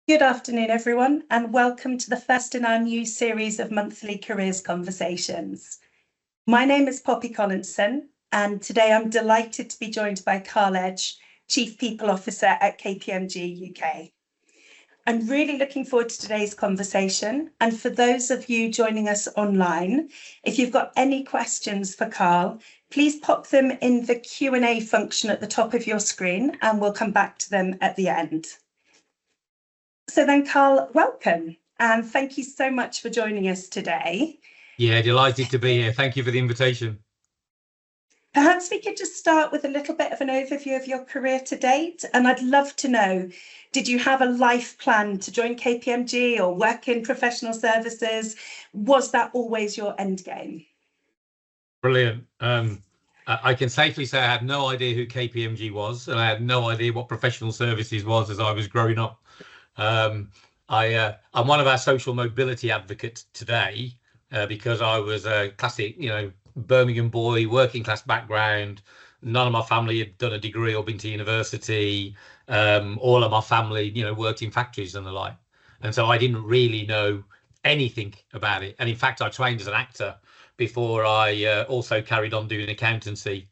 Good afternoon, everyone, and welcome to the first in our new series of monthly careers conversations. My name is Poppy Collinson, and today I'm delighted to be joined by Karl Edge, Chief People Officer at KPMG UK. I'm really looking forward to today's conversation, and for those of you joining us online, if you've got any questions for Karl, please pop them in the Q&A function at the top of your screen, and we'll come back to them at the end. So then, Karl, welcome, and thank you so much for joining us today. Yeah, delighted to be here. Thank you for the invitation. Perhaps we could just start with a little bit of an overview of your career to date, and I'd love to know, did you have a life plan to join KPMG or work in professional services? Was that always your end game? Brilliant. I can safely say I had no idea who KPMG was, and I had no idea what professional services was as I was growing up. I'm one of our social mobility advocates today because I was a classic, Birmingham boy, working class background. None of my family had done a degree or been to university. All of my family, worked in factories and the like. And so I didn't really know anything about it. And in fact, I trained as an actor before I also carried on doing accountancy.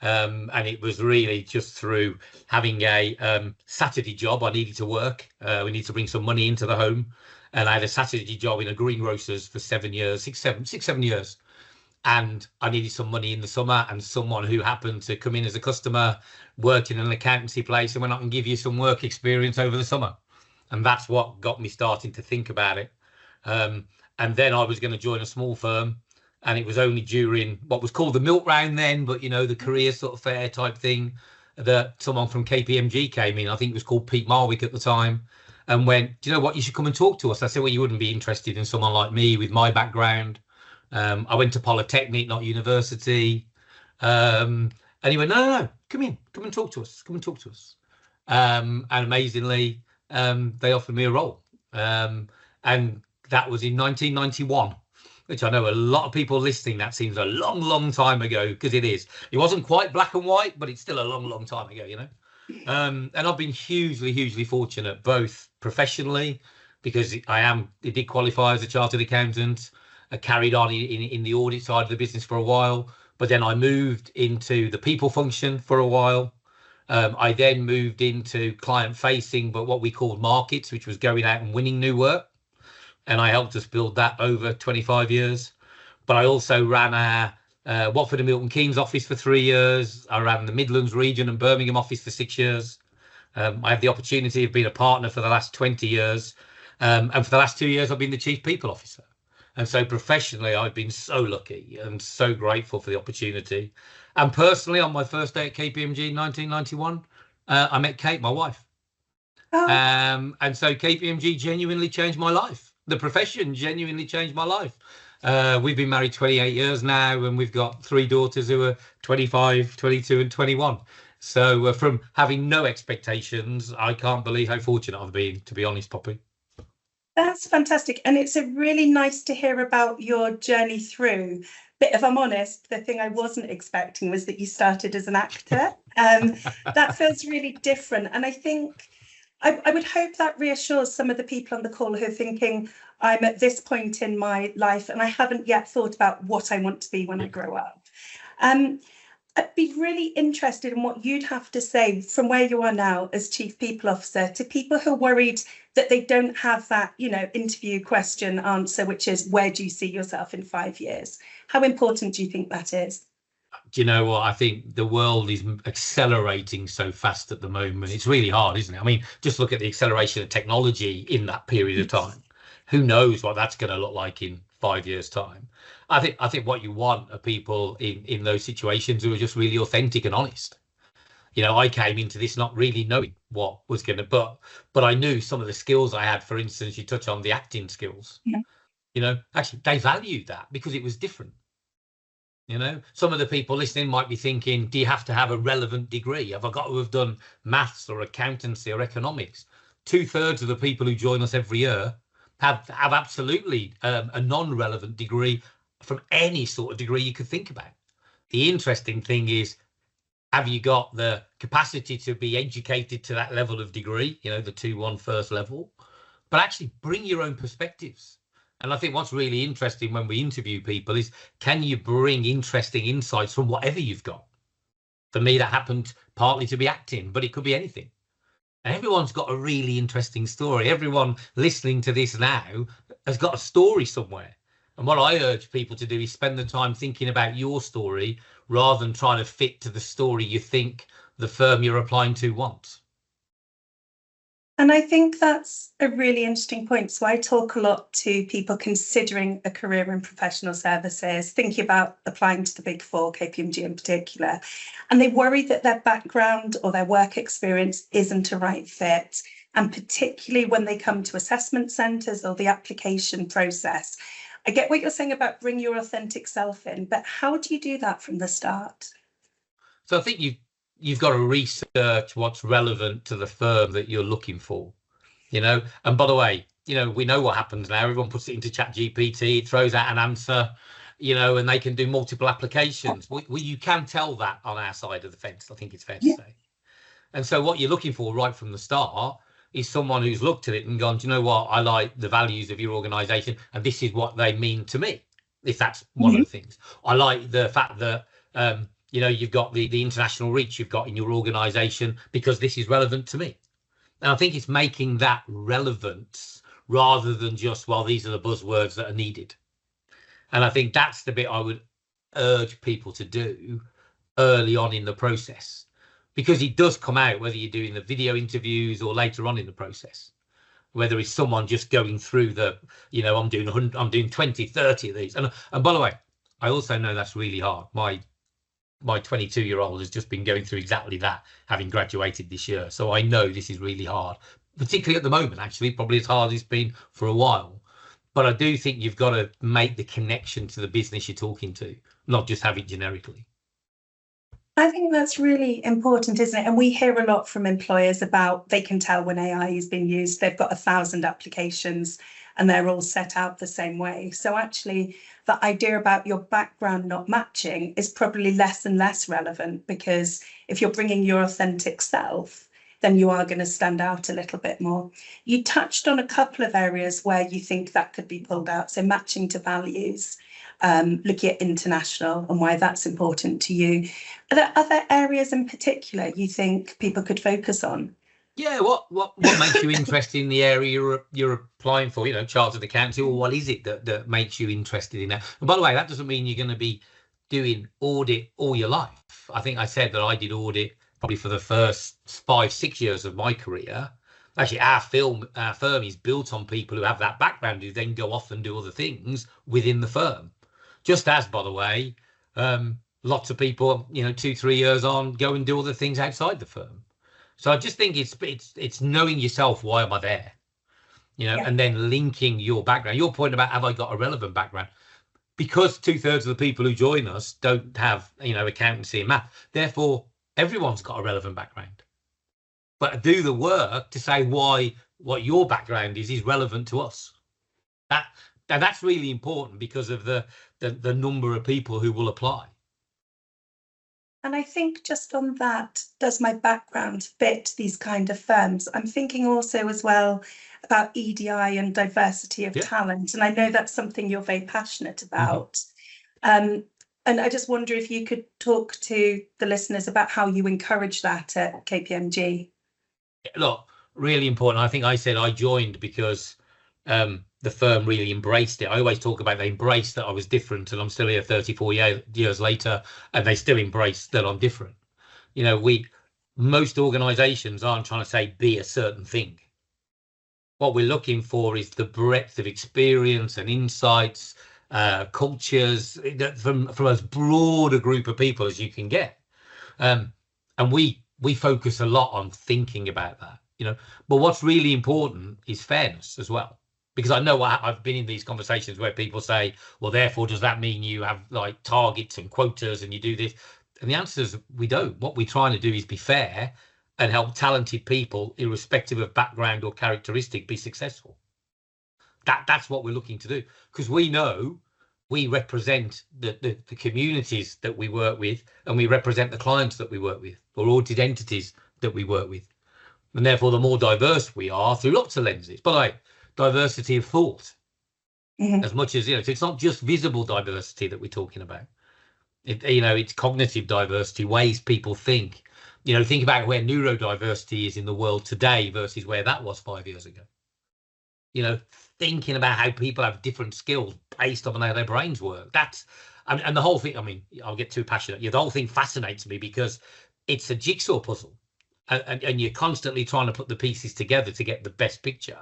And it was really just through having a Saturday job. I needed to work. We need to bring some money into the home. And I had a Saturday job in a greengrocer's for 7 years, six, 7 years. And I needed some money in the summer, and someone who happened to come in as a customer worked in an accountancy place and went, I can give you some work experience over the summer. And that's what got me starting to think about it. And then I was going to join a small firm. And it was only during what was called the milk round then, but, the career sort of fair type thing, that someone from KPMG came in. I think it was called Pete Marwick at the time, and went, do you know what, you should come and talk to us. I said, well, you wouldn't be interested in someone like me with my background. I went to Polytechnic, not university. And he went, no, come in, come and talk to us. And amazingly, they offered me a role. And that was in 1991. Which I know a lot of people listening, that seems a long, long time ago, because it is. It wasn't quite black and white, but it's still a long, long time ago, And I've been hugely, hugely fortunate, both professionally, because I did qualify as a chartered accountant. I carried on in the audit side of the business for a while, but then I moved into the people function for a while. I then moved into client facing, but what we called markets, which was going out and winning new work. And I helped us build that over 25 years. But I also ran our Watford and Milton Keynes office for 3 years. I ran the Midlands region and Birmingham office for 6 years. I had the opportunity of being a partner for the last 20 years. And for the last 2 years, I've been the Chief People Officer. And so professionally, I've been so lucky and so grateful for the opportunity. And personally, on my first day at KPMG in 1991, I met Kate, my wife. Oh. And so KPMG genuinely changed my life. The profession genuinely changed my life. We've been married 28 years now, and we've got 3 daughters who are 25, 22 and 21. So from having no expectations, I can't believe how fortunate I've been, to be honest, Poppy. That's fantastic. And it's really nice to hear about your journey through. But if I'm honest, the thing I wasn't expecting was that you started as an actor. That feels really different. And I think I would hope that reassures some of the people on the call who are thinking, I'm at this point in my life and I haven't yet thought about what I want to be when I grow up. I'd be really interested in what you'd have to say from where you are now as Chief People Officer to people who are worried that they don't have that, interview question answer, which is, where do you see yourself in 5 years? How important do you think that is? Do you know what? I think the world is accelerating so fast at the moment. It's really hard, isn't it? I mean, just look at the acceleration of technology in that period of time. Who knows what that's going to look like in 5 years' time? I think what you want are people in those situations who are just really authentic and honest. I came into this not really knowing what was going to, but I knew some of the skills I had. For instance, you touch on the acting skills. Yeah. Actually, they valued that because it was different. Some of the people listening might be thinking, do you have to have a relevant degree? Have I got to have done maths or accountancy or economics? 2/3 of the people who join us every year have absolutely a non-relevant degree from any sort of degree you could think about. The interesting thing is, have you got the capacity to be educated to that level of degree, the 2-1 first level? but actually bring your own perspectives. And I think what's really interesting when we interview people is, can you bring interesting insights from whatever you've got? For me, that happened partly to be acting, but it could be anything. And everyone's got a really interesting story. Everyone listening to this now has got a story somewhere. And what I urge people to do is spend the time thinking about your story rather than trying to fit to the story you think the firm you're applying to wants. And I think that's a really interesting point. So I talk a lot to people considering a career in professional services, thinking about applying to the Big Four, KPMG in particular, and they worry that their background or their work experience isn't a right fit. And particularly when they come to assessment centres or the application process. I get what you're saying about bring your authentic self in, but how do you do that from the start? So I think you've got to research what's relevant to the firm that you're looking for, you know. And by the way, you know, we know what happens now. Everyone puts it into ChatGPT, it throws out an answer, you know, and they can do multiple applications. You can tell that on our side of the fence, I think it's fair to say. And so what you're looking for right from the start is someone who's looked at it and gone, do you know what, I like the values of your organisation and this is what they mean to me, if that's one of the things. I like the fact that, you know, you've got the international reach you've got in your organisation because this is relevant to me. And I think it's making that relevance rather than just, well, these are the buzzwords that are needed. And I think that's the bit I would urge people to do early on in the process, because it does come out whether you're doing the video interviews or later on in the process, whether it's someone just going through the, you know, I'm doing 20, 30 of these. And by the way, I also know that's really hard. My 22-year-old has just been going through exactly that, having graduated this year. So I know this is really hard, particularly at the moment, actually, probably as hard as it's been for a while. But I do think you've got to make the connection to the business you're talking to, not just have it generically. I think that's really important, isn't it? And we hear a lot from employers about they can tell when AI is being used. They've got 1,000 applications and they're all set out the same way. So actually, the idea about your background not matching is probably less and less relevant, because if you're bringing your authentic self, then you are going to stand out a little bit more. You touched on a couple of areas where you think that could be pulled out. So matching to values, looking at international and why that's important to you. Are there other areas in particular you think people could focus on? Yeah, what makes you interested in the area you're applying for? You know, chartered accountancy, or what is it that makes you interested in that? And by the way, that doesn't mean you're going to be doing audit all your life. I think I said that I did audit probably for the first 5-6 years of my career. Actually, our firm is built on people who have that background, who then go off and do other things within the firm. Just as, by the way, lots of people, you know, 2-3 years on, go and do other things outside the firm. So I just think it's knowing yourself. Why am I there? You know, and then linking your background. Your point about, have I got a relevant background? Because 2/3 of the people who join us don't have, you know, accountancy and math. Therefore, everyone's got a relevant background. But do the work to say why what your background is relevant to us. That's really important because of the number of people who will apply. And I think just on that, does my background fit these kind of firms? I'm thinking also as well about EDI and diversity of talent. And I know that's something you're very passionate about. And I just wonder if you could talk to the listeners about how you encourage that at KPMG. Look, really important. I think I said I joined because the firm really embraced it. I always talk about they embraced that I was different, and I'm still here 34 years later, and they still embrace that I'm different. You know, most organizations aren't trying to say be a certain thing. What we're looking for is the breadth of experience and insights, cultures, from as broad a group of people as you can get. And we focus a lot on thinking about that, you know. But what's really important is fairness as well. Because I know I've been in these conversations where people say, well, therefore, does that mean you have like targets and quotas and you do this? And the answer is we don't. What we're trying to do is be fair and help talented people, irrespective of background or characteristic, be successful. That's what we're looking to do, because we know we represent the communities that we work with, and we represent the clients that we work with, or audited entities that we work with. And therefore, the more diverse we are through lots of lenses. By the way, diversity of thought as much as, so it's not just visible diversity that we're talking about. It's cognitive diversity, ways people think. Think about where neurodiversity is in the world today versus where that was 5 years ago. Thinking about how people have different skills based on how their brains work. And the whole thing, I'll get too passionate. The whole thing fascinates me because it's a jigsaw puzzle, and you're constantly trying to put the pieces together to get the best picture.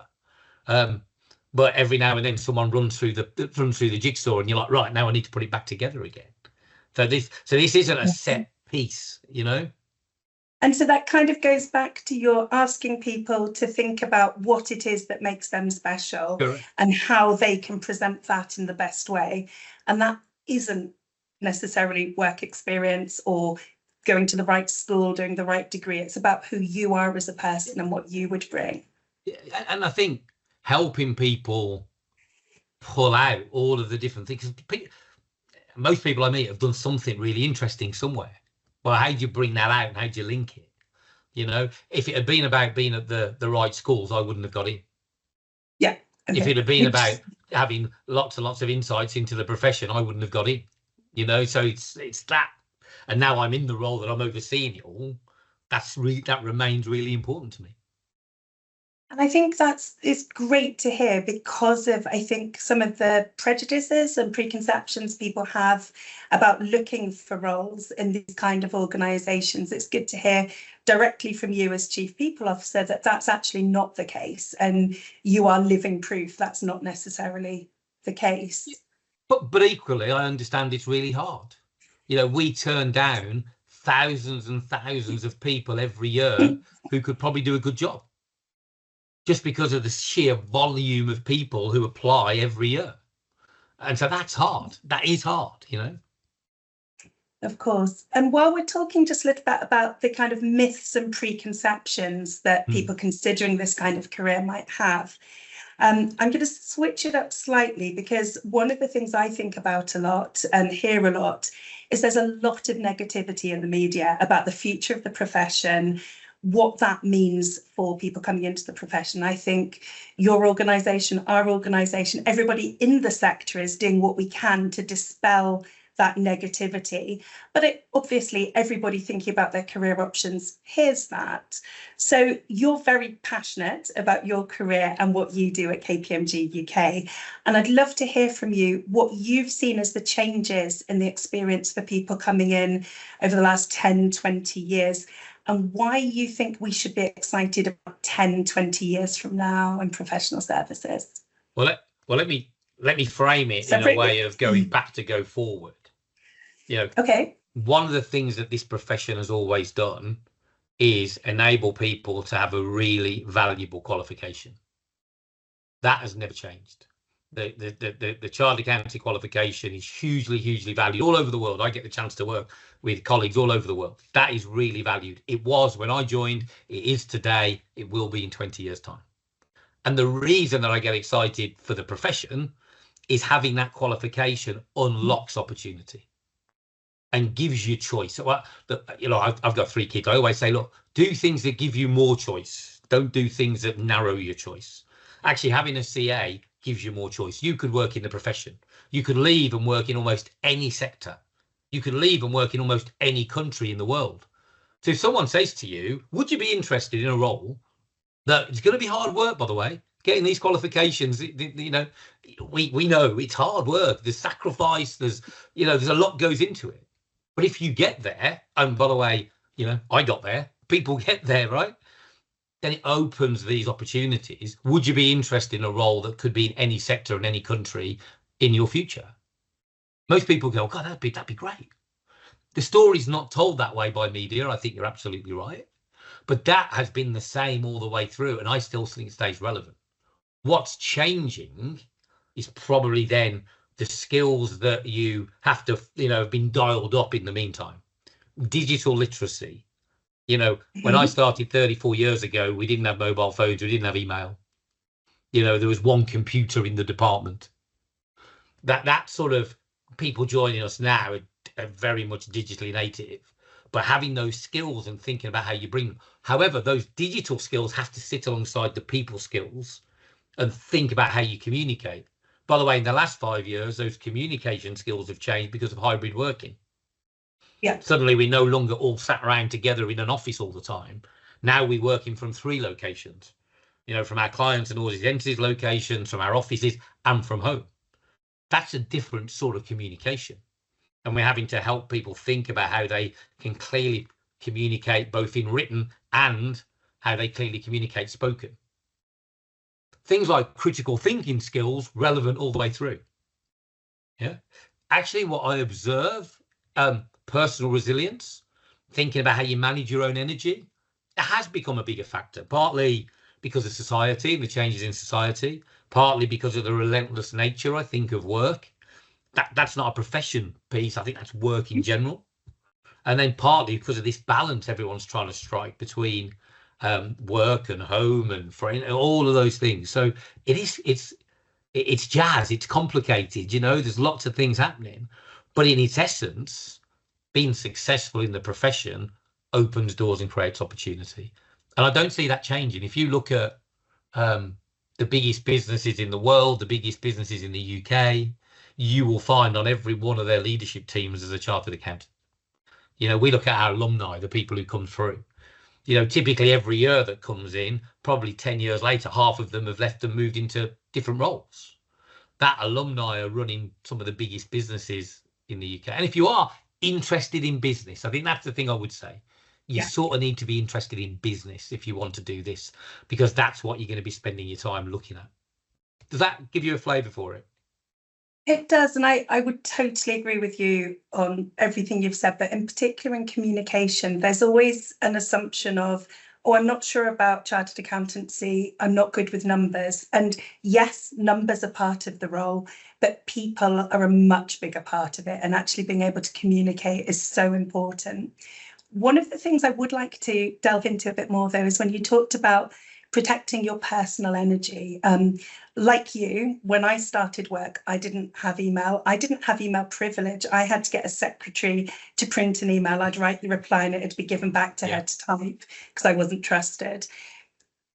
But every now and then someone runs through the jigsaw, and you're like, right, now I need to put it back together again. So this isn't a set piece, And so that kind of goes back to your asking people to think about what it is that makes them special. Correct. And how they can present that in the best way. And that isn't necessarily work experience or going to the right school, doing the right degree. It's about who you are as a person and what you would bring. And I think helping people pull out all of the different things. Most people I meet have done something really interesting somewhere. Well, how do you bring that out and how do you link it? If it had been about being at the right schools, I wouldn't have got in. Yeah. Okay. If it had been about having lots and lots of insights into the profession, I wouldn't have got in. So it's that. And now I'm in the role that I'm overseeing it all. That remains really important to me. And I think it's great to hear because of, I think, some of the prejudices and preconceptions people have about looking for roles in these kind of organisations. It's good to hear directly from you as Chief People Officer that that's actually not the case, and you are living proof that's not necessarily the case. But equally, I understand it's really hard. We turn down thousands and thousands of people every year who could probably do a good job, just because of the sheer volume of people who apply every year. And so that's hard. That is hard, Of course. And while we're talking just a little bit about the kind of myths and preconceptions that people considering this kind of career might have, I'm going to switch it up slightly, because one of the things I think about a lot and hear a lot is there's a lot of negativity in the media about the future of the profession, what that means for people coming into the profession. I think your organisation, our organisation, everybody in the sector is doing what we can to dispel that negativity. But obviously everybody thinking about their career options hears that. So you're very passionate about your career and what you do at KPMG UK. And I'd love to hear from you what you've seen as the changes in the experience for people coming in over the last 10, 20 years, and why you think we should be excited about 10, 20 years from now in professional services. Well, let me frame it in a way of going back to go forward. Okay. One of the things that this profession has always done is enable people to have a really valuable qualification. That has never changed. The Chartered Accountant qualification is hugely valued all over the world. I get the chance to work with colleagues all over the world. That is really valued. It was when I joined, it is today, it will be in 20 years' time. And the reason that I get excited for the profession is having that qualification unlocks opportunity and gives you choice. Well, I've got 3 kids. I always say, look, do things that give you more choice. Don't do things that narrow your choice. Actually, having a CA gives you more choice. You could work in the profession. You could leave and work in almost any sector. You could leave and work in almost any country in the world. So if someone says to you, would you be interested in a role that it's going to be hard work, by the way, getting these qualifications, we know it's hard work. There's sacrifice. There's a lot goes into it. But if you get there, and by the way, I got there, people get there, right? Then it opens these opportunities. Would you be interested in a role that could be in any sector in any country in your future? Most people go, God, that'd be great. The story's not told that way by media. I think you're absolutely right. But that has been the same all the way through, and I still think it stays relevant. What's changing is probably then the skills that you have to, have been dialed up in the meantime. Digital literacy. When I started 34 years ago, we didn't have mobile phones, we didn't have email. There was one computer in the department. That sort of people joining us now are very much digitally native, but having those skills and thinking about how you bring them. However, those digital skills have to sit alongside the people skills and think about how you communicate. By the way, in the last 5 years, those communication skills have changed because of hybrid working. Yeah. Suddenly, we're no longer all sat around together in an office all the time. Now we're working from 3 locations, from our clients and audit entities locations, from our offices, and from home. That's a different sort of communication. And we're having to help people think about how they can clearly communicate both in written and how they clearly communicate spoken. Things like critical thinking skills relevant all the way through. Yeah. Actually, what I observe, personal resilience, thinking about how you manage your own energy, it has become a bigger factor, partly because of society, the changes in society, partly because of the relentless nature, I think, of work. That's not a profession piece. I think that's work in general. And then partly because of this balance everyone's trying to strike between work and home and friend, all of those things. So it's jazz. It's complicated. There's lots of things happening, but in its essence, being successful in the profession opens doors and creates opportunity. And I don't see that changing. If you look at the biggest businesses in the world, the biggest businesses in the UK, you will find on every one of their leadership teams as a chartered accountant. We look at our alumni, the people who come through. Typically every year that comes in, probably 10 years later, half of them have left and moved into different roles. That alumni are running some of the biggest businesses in the UK. And if you are interested in business, I think that's the thing I would say. You sort of need to be interested in business if you want to do this, because that's what you're going to be spending your time looking at. Does that give you a flavour for it? It does, and I would totally agree with you on everything you've said, but in particular in communication, there's always an assumption of, oh, I'm not sure about chartered accountancy, I'm not good with numbers. And yes, numbers are part of the role, but people are a much bigger part of it, and actually being able to communicate is so important. One of the things I would like to delve into a bit more, though, is when you talked about protecting your personal energy. Like you, when I started work, I didn't have email. I didn't have email privilege. I had to get a secretary to print an email. I'd write the reply and it'd be given back to her to type because I wasn't trusted.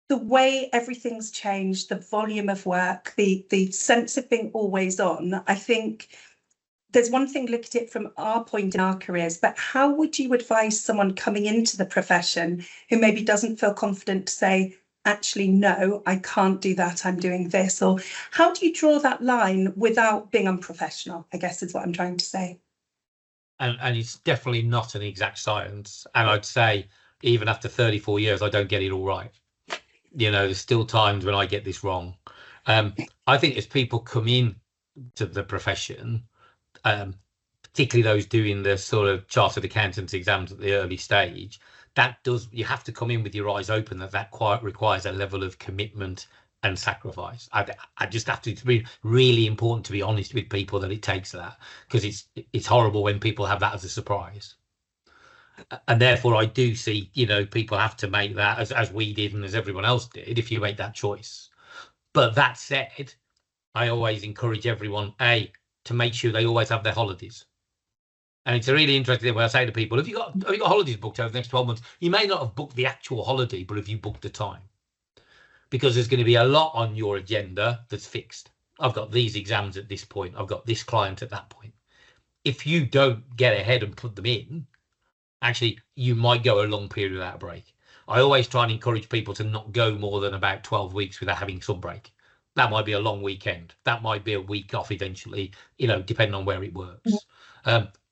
The way everything's changed, the volume of work, the sense of being always on, I think there's one thing, look at it from our point in our careers, but how would you advise someone coming into the profession who maybe doesn't feel confident to say, actually, no, I can't do that, I'm doing this? Or how do you draw that line without being unprofessional, I guess is what I'm trying to say. And it's definitely not an exact science. And I'd say even after 34 years, I don't get it all right. There's still times when I get this wrong. I think as people come in to the profession, particularly those doing the sort of chartered accountant exams at the early stage, you have to come in with your eyes open that quite requires a level of commitment and sacrifice. I just have to, it's really important to be honest with people that it takes that, because it's horrible when people have that as a surprise. And therefore I do see, people have to make that as we did and as everyone else did, if you make that choice. But that said, I always encourage everyone, to make sure they always have their holidays. And it's a really interesting thing when I say to people, have you got holidays booked over the next 12 months? You may not have booked the actual holiday, but have you booked the time? Because there's going to be a lot on your agenda that's fixed. I've got these exams at this point. I've got this client at that point. If you don't get ahead and put them in, actually, you might go a long period without a break. I always try and encourage people to not go more than about 12 weeks without having some break. That might be a long weekend. That might be a week off eventually, depending on where it works.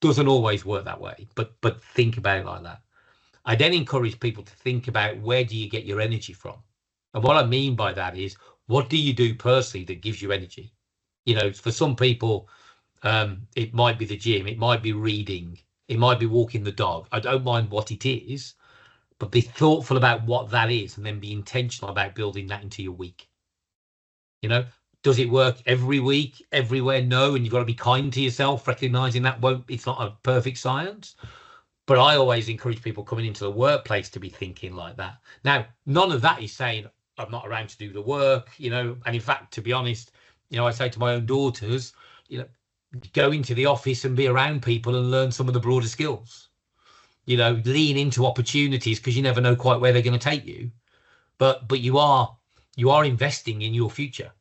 Doesn't always work that way, but think about it like that. I then encourage people to think about, where do you get your energy from? And what I mean by that is, what do you do personally that gives you energy? For some people, it might be the gym, it might be reading, it might be walking the dog. I don't mind what it is, but be thoughtful about what that is, and then be intentional about building that into your week. Does it work every week, everywhere? No. And you've got to be kind to yourself, recognizing that it's not a perfect science. But I always encourage people coming into the workplace to be thinking like that. Now, none of that is saying I'm not around to do the work, and in fact, to be honest, I say to my own daughters, go into the office and be around people and learn some of the broader skills, lean into opportunities, because you never know quite where they're going to take you. But you are you are investing in your future,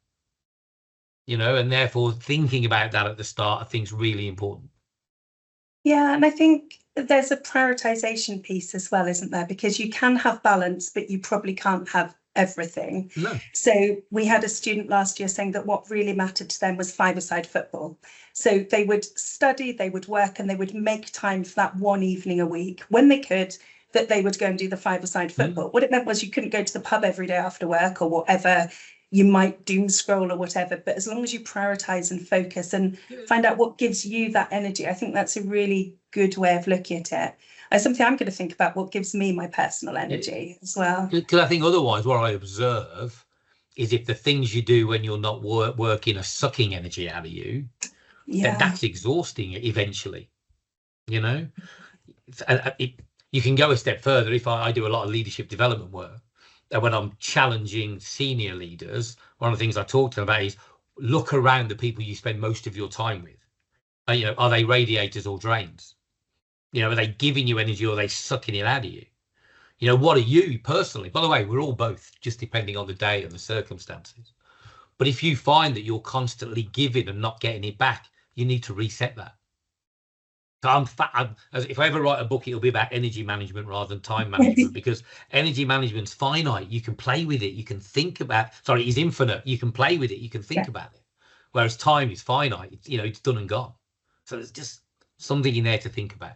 and therefore thinking about that at the start, I think is really important. Yeah, and I think there's a prioritization piece as well, isn't there? Because you can have balance, but you probably can't have everything. No. So we had a student last year saying that what really mattered to them was five-a-side football. So they would study, they would work, and they would make time for that one evening a week when they could, that they would go and do the five-a-side football. What it meant was you couldn't go to the pub every day after work or whatever. You might doom scroll or whatever, but as long as you prioritize and focus and find out what gives you that energy, I think that's a really good way of looking at it. It's something I'm going to think about, what gives me my personal energy as well. Because I think otherwise what I observe is if the things you do when you're not working are sucking energy out of you, then that's exhausting eventually, And you can go a step further. If I do a lot of leadership development work, and when I'm challenging senior leaders, one of the things I talk to them about is look around the people you spend most of your time with. Are they radiators or drains? Are they giving you energy or are they sucking it out of you? What are you personally? By the way, we're all both, just depending on the day and the circumstances. But if you find that you're constantly giving and not getting it back, you need to reset that. So if I ever write a book, it'll be about energy management rather than time management, because energy management's finite. You can play with it. You can think about, it's infinite. You can play with it. You can think about it. Whereas time is finite. It's done and gone. So there's just something in there to think about.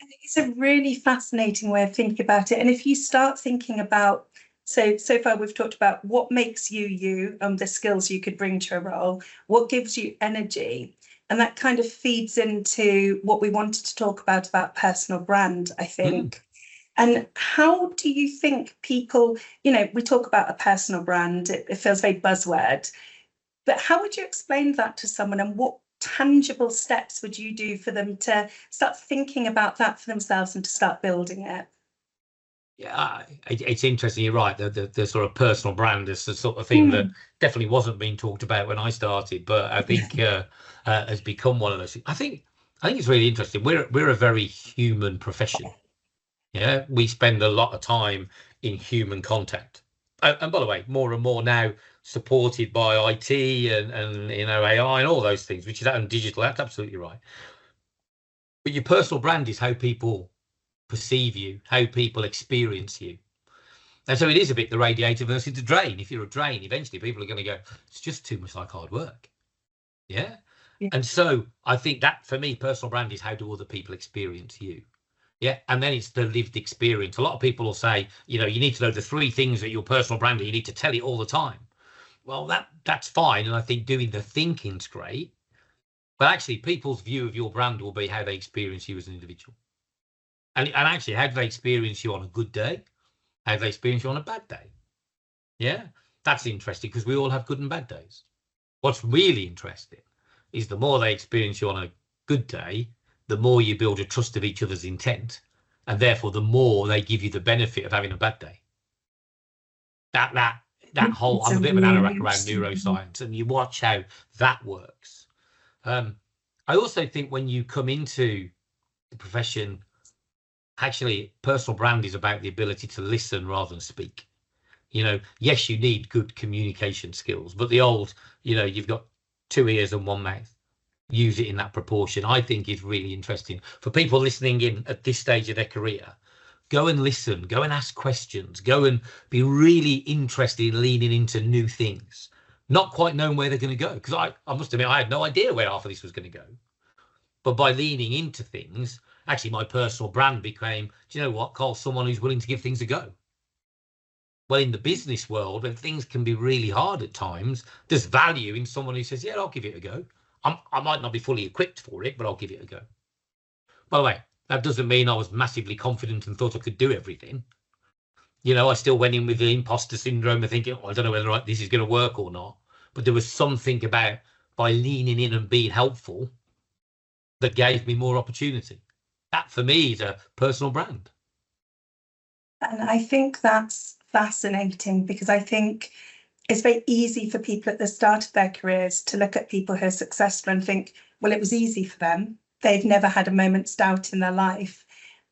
I think it's a really fascinating way of thinking about it. And if you start thinking about, so far we've talked about what makes you you, the skills you could bring to a role, what gives you energy. And that kind of feeds into what we wanted to talk about personal brand, I think. And how do you think people, we talk about a personal brand, it feels very buzzword, but how would you explain that to someone, and what tangible steps would you do for them to start thinking about that for themselves and to start building it? Yeah, it's interesting. You're right. The sort of personal brand is the sort of thing that definitely wasn't being talked about when I started, but I think has become one of those things. I think it's really interesting. We're a very human profession. Yeah, we spend a lot of time in human contact, and by the way, more and more now supported by IT and AI and all those things, which is out in digital. That's absolutely right. But your personal brand is how people perceive you, how people experience you. And so it is a bit the radiator versus the drain. If you're a drain, eventually people are going to go, it's just too much like hard work. Yeah. And so I think that for me, personal brand is how do other people experience you? Yeah. And then it's the lived experience. A lot of people will say, you need to know the three things that your personal brand are. You need to tell it all the time. Well, that's fine. And I think doing the thinking's great. But actually, people's view of your brand will be how they experience you as an individual. And actually, how do they experience you on a good day? How do they experience you on a bad day? Yeah, that's interesting because we all have good and bad days. What's really interesting is the more they experience you on a good day, the more you build a trust of each other's intent, and therefore the more they give you the benefit of having a bad day. That whole, I'm a bit of an anorak around neuroscience, and you watch how that works. I also think when you come into the profession, actually, personal brand is about the ability to listen rather than speak. Yes, you need good communication skills, but the old, you've got 2 ears and 1 mouth. Use it in that proportion. I think is really interesting for people listening in at this stage of their career. Go and listen, go and ask questions, go and be really interested in leaning into new things, not quite knowing where they're going to go. Because I must admit, I had no idea where half of this was going to go. But by leaning into things, actually, my personal brand became, do you know what, Carl, someone who's willing to give things a go. Well, in the business world, when things can be really hard at times, there's value in someone who says, yeah, I'll give it a go. I might not be fully equipped for it, but I'll give it a go. By the way, that doesn't mean I was massively confident and thought I could do everything. I still went in with the imposter syndrome and thinking, I don't know whether this is going to work or not. But there was something about by leaning in and being helpful that gave me more opportunity. That for me is a personal brand. And I think that's fascinating because I think it's very easy for people at the start of their careers to look at people who are successful and think, well, it was easy for them. They've never had a moment's doubt in their life.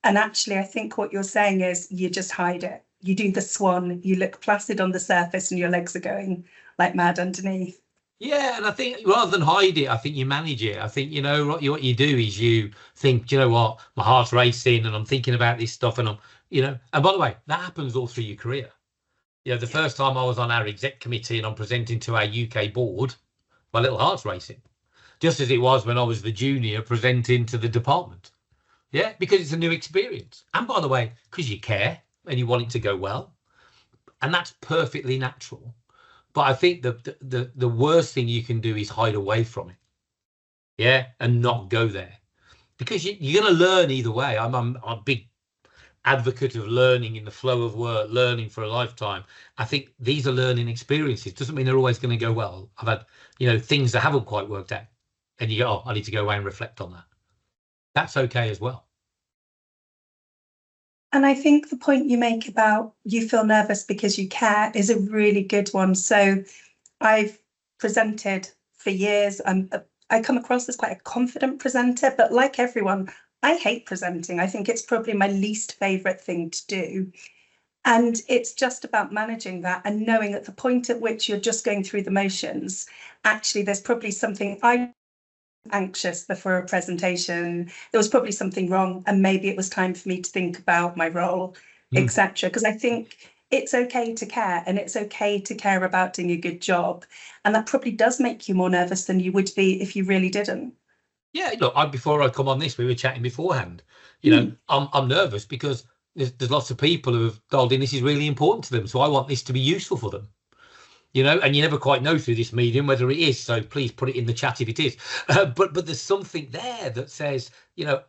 And actually, I think what you're saying is you just hide it. you do the swan, you look placid on the surface and your legs are going like mad underneath. Yeah, and I think rather than hide it, I think you manage it. I think, you know, what you do is you think, do you know what, my heart's racing and I'm thinking about this stuff and I'm, you know, and by the way, that happens all through your career. You know, the first time I was on our exec committee and I'm presenting to our UK board, my little heart's racing, just as it was when I was the junior presenting to the department. Yeah, because it's a new experience. And by the way, because you care and you want it to go well. And that's perfectly natural. But I think the worst thing you can do is hide away from it. Yeah, and not go there. Because you're going to learn either way. I'm a big advocate of learning in the flow of work, learning for a lifetime. I think these are learning experiences. Doesn't mean they're always going to go well. I've had, you know, things that haven't quite worked out. And you go, oh, I need to go away and reflect on that. That's okay as well. And I think the point you make about you feel nervous because you care is a really good one. So I've presented for years. I come across as quite a confident presenter, but like everyone, I hate presenting. I think it's probably my least favourite thing to do. And it's just about managing that and knowing at the point at which you're just going through the motions, actually, there's probably something I'm anxious before a presentation. There was probably something wrong, and maybe it was time for me to think about my role, etc. Because I think it's okay to care, and it's okay to care about doing a good job. And that probably does make you more nervous than you would be if you really didn't. Yeah, look, before I come on this, we were chatting beforehand. You know, I'm nervous because there's lots of people who have told in this is really important to them. So I want this to be useful for them. You know, and you never quite know through this medium whether it is. So please put it in the chat if it is. But there's something there that says, you know,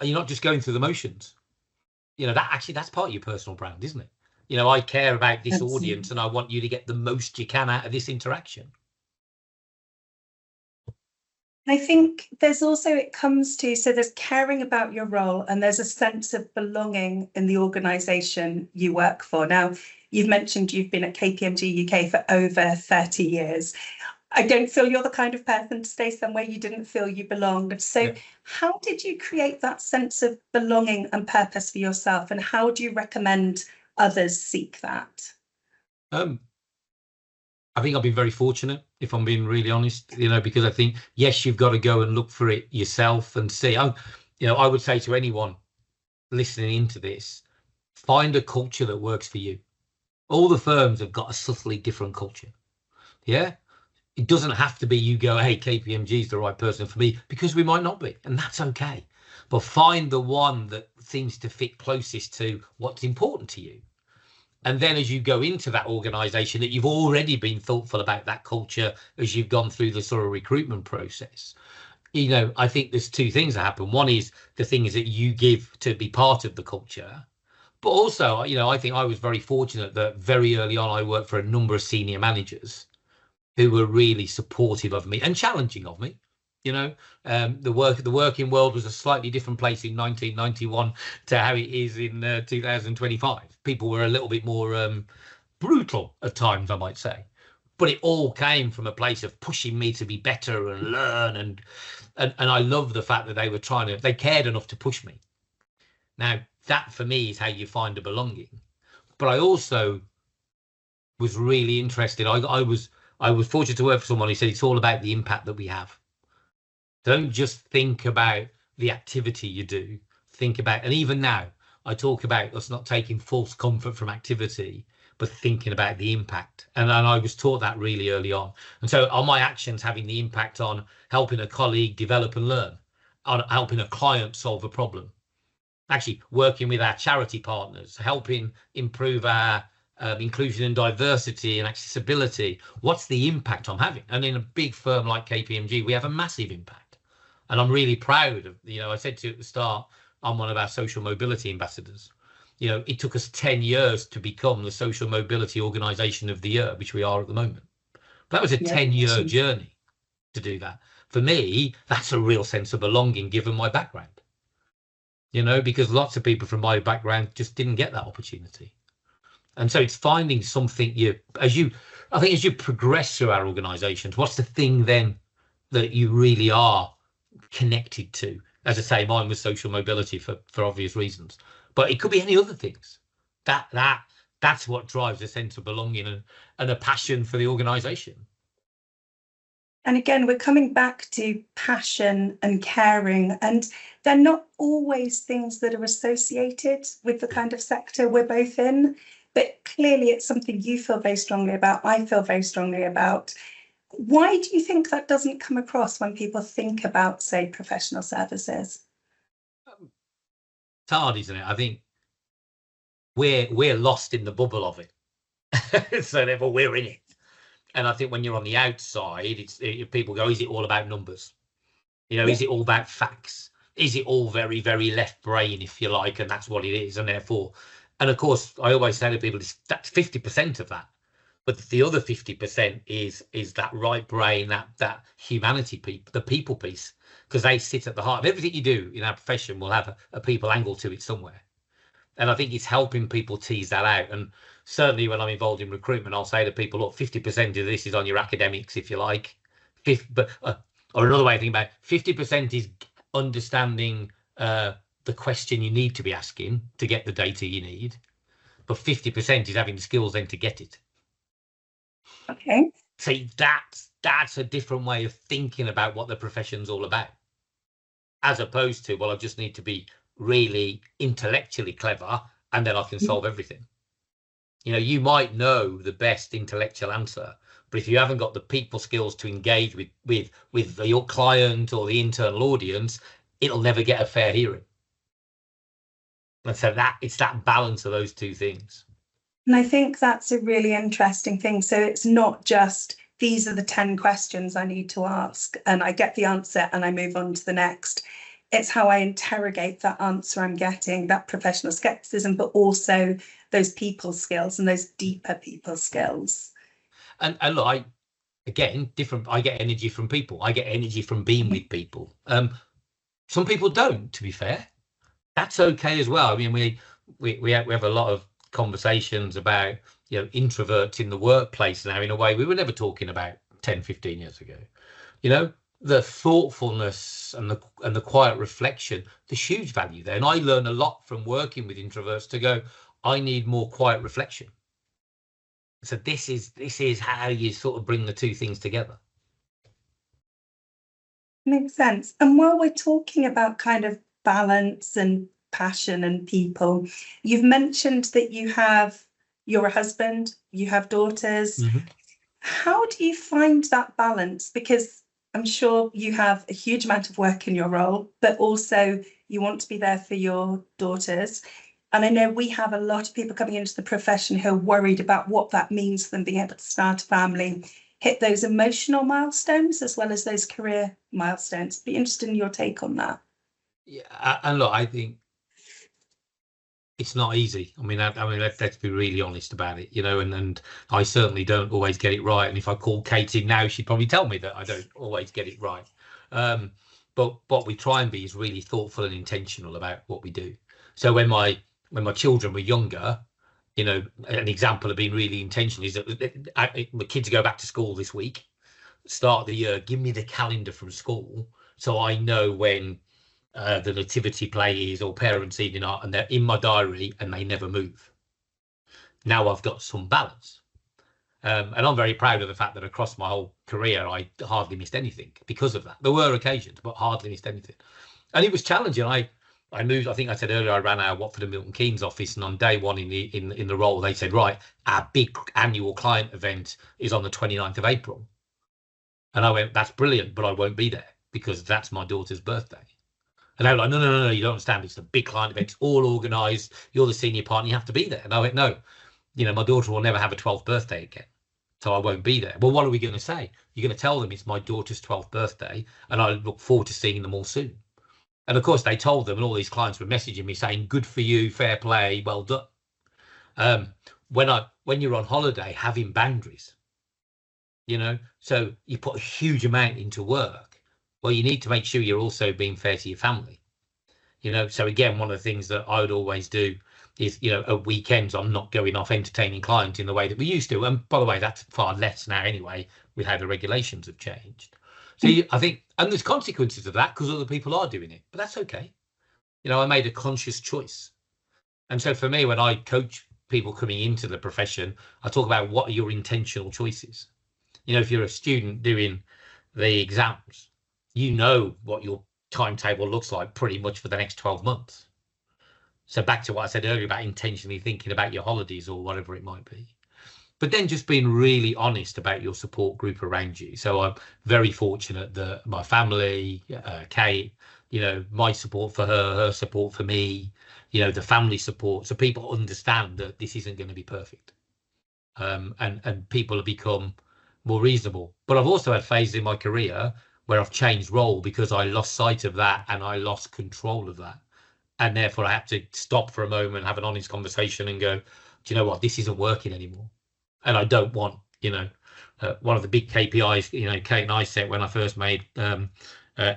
you're not just going through the motions. You know, that's part of your personal brand, isn't it? You know, I care about this audience and I want you to get the most you can out of this interaction. I think there's also, it comes to, so there's caring about your role and there's a sense of belonging in the organisation you work for. Now, you've mentioned you've been at KPMG UK for over 30 years. I don't feel you're the kind of person to stay somewhere you didn't feel you belonged. So how did you create that sense of belonging and purpose for yourself? And how do you recommend others seek that? I think I've been very fortunate, if I'm being really honest, you know, because I think, yes, you've got to go and look for it yourself and see. You know, I would say to anyone listening into this, find a culture that works for you. All the firms have got a subtly different culture. Yeah. It doesn't have to be you go, hey, KPMG is the right person for me, because we might not be, and that's okay. But find the one that seems to fit closest to what's important to you. And then as you go into that organisation, that you've already been thoughtful about that culture as you've gone through the sort of recruitment process. You know, I think there's two things that happen. One is the things that you give to be part of the culture. But also, you know, I think I was very fortunate that very early on, I worked for a number of senior managers who were really supportive of me and challenging of me. You know, the working world was a slightly different place in 1991 to how it is in 2025. People were a little bit more brutal at times, I might say. But it all came from a place of pushing me to be better and learn. And I love the fact that they cared enough to push me. Now, that for me is how you find a belonging. But I also was really interested. I was fortunate to work for someone who said it's all about the impact that we have. Don't just think about the activity you do. Think about, and even now, I talk about us not taking false comfort from activity, but thinking about the impact. And I was taught that really early on. And so are my actions having the impact on helping a colleague develop and learn, on helping a client solve a problem, actually working with our charity partners, helping improve our inclusion and diversity and accessibility? What's the impact I'm having? And in a big firm like KPMG, we have a massive impact. And I'm really proud of, you know, I said to you at the start, I'm one of our social mobility ambassadors. You know, it took us 10 years to become the social mobility organisation of the year, which we are at the moment. That was a 10-year journey to do that. For me, that's a real sense of belonging, given my background. You know, because lots of people from my background just didn't get that opportunity. And so it's finding something I think as you progress through our organisations, what's the thing then that you really are connected to? As I say, mine was social mobility for obvious reasons, but it could be any other things. that's what drives a sense of belonging and a passion for the organisation. And again, we're coming back to passion and caring, and they're not always things that are associated with the kind of sector we're both in, but clearly it's something you feel very strongly about, I feel very strongly about. Why do you think that doesn't come across when people think about, say, professional services? It's hard, isn't it? I think we're lost in the bubble of it. So therefore we're in it. And I think when you're on the outside, people go, is it all about numbers? You know, is it all about facts? Is it all very, very left brain, if you like? And that's what it is. And therefore, and of course, I always say to people, that's 50% of that. But the other 50% is that right brain, that humanity piece, the people piece, because they sit at the heart of everything you do in our profession will have a people angle to it somewhere. And I think it's helping people tease that out. And certainly when I'm involved in recruitment, I'll say to people, look, 50% of this is on your academics, if you like. Or another way of thinking about it, 50% is understanding the question you need to be asking to get the data you need. But 50% is having the skills then to get it. Okay. So that's a different way of thinking about what the profession's all about. As opposed to, well, I just need to be really intellectually clever and then I can solve everything. You know, you might know the best intellectual answer, but if you haven't got the people skills to engage with your client or the internal audience, it'll never get a fair hearing. And so it's that balance of those two things. And I think that's a really interesting thing. So it's not just these are the 10 questions I need to ask and I get the answer and I move on to the next. It's how I interrogate that answer I'm getting, that professional skepticism, but also those people skills and those deeper people skills. And look, I get energy from people. I get energy from being with people. Some people don't, to be fair. That's okay as well. I mean, we have a lot of conversations about, you know, introverts in the workplace now in a way we were never talking about 10, 15 years ago. You know, the thoughtfulness and the quiet reflection, there's huge value there. And I learn a lot from working with introverts to go, I need more quiet reflection. So this is how you sort of bring the two things together. Makes sense. And while we're talking about kind of balance and passion and people, you've mentioned that you're a husband, you have daughters. Mm-hmm. How do you find that balance? Because I'm sure you have a huge amount of work in your role, but also you want to be there for your daughters. And I know we have a lot of people coming into the profession who are worried about what that means for them being able to start a family, hit those emotional milestones as well as those career milestones. Be interested in your take on that. Yeah, and look, I think it's not easy. I mean, let's be really honest about it, you know, and I certainly don't always get it right. And if I call Kate in now, she'd probably tell me that I don't always get it right. But what we try and be is really thoughtful and intentional about what we do. So when my children were younger, you know, an example of being really intentional is that my kids go back to school this week, start of the year, give me the calendar from school so I know when the nativity play is or parents' evening are, and they're in my diary and they never move. Now I've got some balance. And I'm very proud of the fact that across my whole career, I hardly missed anything because of that. There were occasions, but hardly missed anything. And it was challenging. I moved, I think I said earlier, I ran our Watford and Milton Keynes office, and on day one in the role, they said, right, our big annual client event is on the 29th of April. And I went, that's brilliant, but I won't be there because that's my daughter's birthday. And they were like, no, you don't understand. It's a big client event. It's all organised. You're the senior partner. You have to be there. And I went, no, you know, my daughter will never have a 12th birthday again. So I won't be there. Well, what are we going to say? You're going to tell them it's my daughter's 12th birthday and I look forward to seeing them all soon. And of course, they told them, and all these clients were messaging me saying, good for you, fair play, well done. When you're on holiday, having boundaries, you know, so you put a huge amount into work. Well, you need to make sure you're also being fair to your family, you know. So again, one of the things that I would always do is, you know, at weekends, I'm not going off entertaining clients in the way that we used to. And by the way, that's far less now anyway, with how the regulations have changed. So I think, and there's consequences of that because other people are doing it, but that's okay. You know, I made a conscious choice. And so for me, when I coach people coming into the profession, I talk about what are your intentional choices. You know, if you're a student doing the exams, you know what your timetable looks like pretty much for the next 12 months. So back to what I said earlier about intentionally thinking about your holidays or whatever it might be. But then just being really honest about your support group around you. So I'm very fortunate that my family, Kate, you know, my support for her, her support for me, you know, the family support. So people understand that this isn't going to be perfect. And people have become more reasonable. But I've also had phases in my career where I've changed role because I lost sight of that and I lost control of that. And therefore I had to stop for a moment, have an honest conversation and go, do you know what, this isn't working anymore. And I don't want, you know, one of the big KPIs, you know, Kate and I set when I first made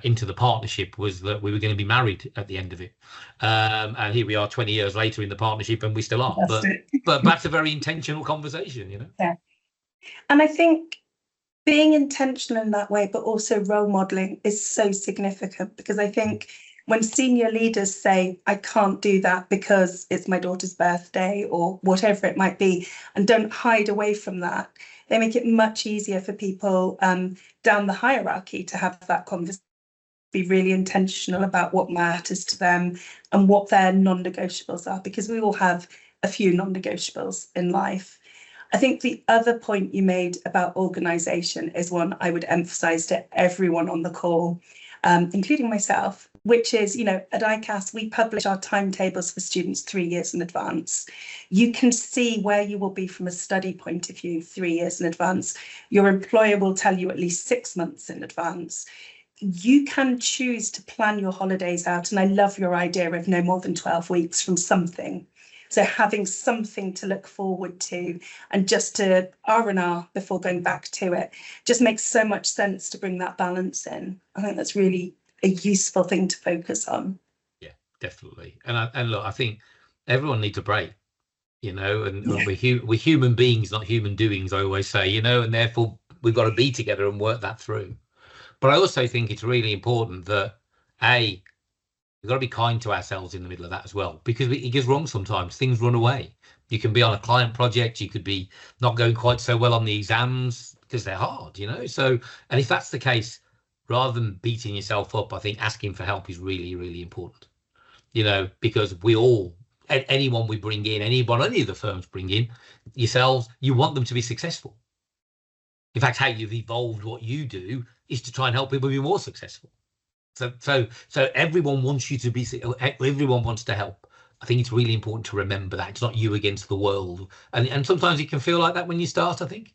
into the partnership was that we were going to be married at the end of it. And here we are 20 years later in the partnership and we still are. But that's a very intentional conversation, you know? Yeah. And I think being intentional in that way, but also role modeling is so significant, because I think when senior leaders say, I can't do that because it's my daughter's birthday or whatever it might be, and don't hide away from that, they make it much easier for people down the hierarchy to have that conversation, be really intentional about what matters to them and what their non-negotiables are, because we all have a few non-negotiables in life. I think the other point you made about organisation is one I would emphasise to everyone on the call, including myself, which is, you know, at ICAS, we publish our timetables for students 3 years in advance. You can see where you will be from a study point of view 3 years in advance. Your employer will tell you at least 6 months in advance. You can choose to plan your holidays out. And I love your idea of no more than 12 weeks from something. So having something to look forward to, and just to R&R before going back to it, just makes so much sense to bring that balance in. I think that's really a useful thing to focus on. Yeah, definitely. And look, I think everyone needs a break, you know, and Yeah. we're human beings, not human doings, I always say, you know, and therefore we've got to be together and work that through. But I also think it's really important that, we've got to be kind to ourselves in the middle of that as well, because it gets wrong sometimes. Things run away. You can be on a client project. You could be not going quite so well on the exams because they're hard, you know. So, and if that's the case, rather than beating yourself up, I think asking for help is really, really important, you know, because we all, anyone we bring in, any of the firms bring in, yourselves, you want them to be successful. In fact, how you've evolved what you do is to try and help people be more successful. So everyone wants you to be, everyone wants to help. I think it's really important to remember that it's not you against the world. And sometimes it can feel like that when you start, I think.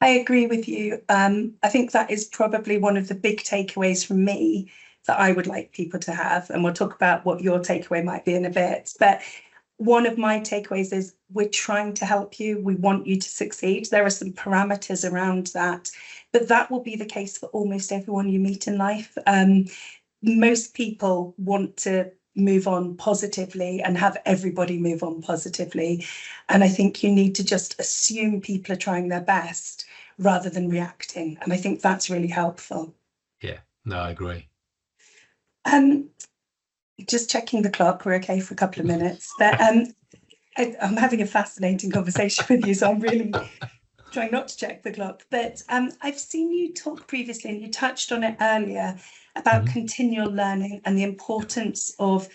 I agree with you. I think that is probably one of the big takeaways from me that I would like people to have. And we'll talk about what your takeaway might be in a bit. But one of my takeaways is we're trying to help you. We want you to succeed. There are some parameters around that, but that will be the case for almost everyone you meet in life. Most people want to move on positively and have everybody move on positively. And I think you need to just assume people are trying their best rather than reacting. And I think that's really helpful. Yeah, no, I agree. Just checking the clock, we're okay for a couple of minutes. But I'm having a fascinating conversation with you, so I'm really trying not to check the clock. But I've seen you talk previously, and you touched on it earlier, about continual learning and the importance of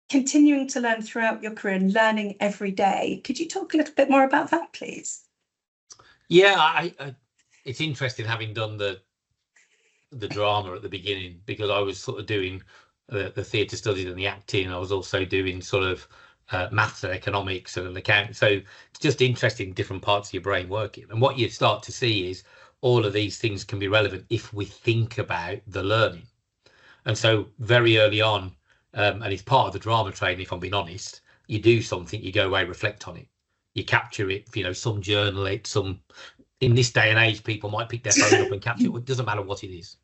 continuing to learn throughout your career and learning every day. Could you talk a little bit more about that, please? Yeah, I it's interesting having done the drama at the beginning, because I was sort of doing the theatre studies and the acting. I was also doing sort of maths and economics and an account. So it's just interesting, different parts of your brain working. And what you start to see is all of these things can be relevant if we think about the learning. And so very early on, and it's part of the drama training, if I'm being honest, you do something, you go away, reflect on it, you capture it, you know, some journal it, some, in this day and age, people might pick their phone up and capture it. It doesn't matter what it is.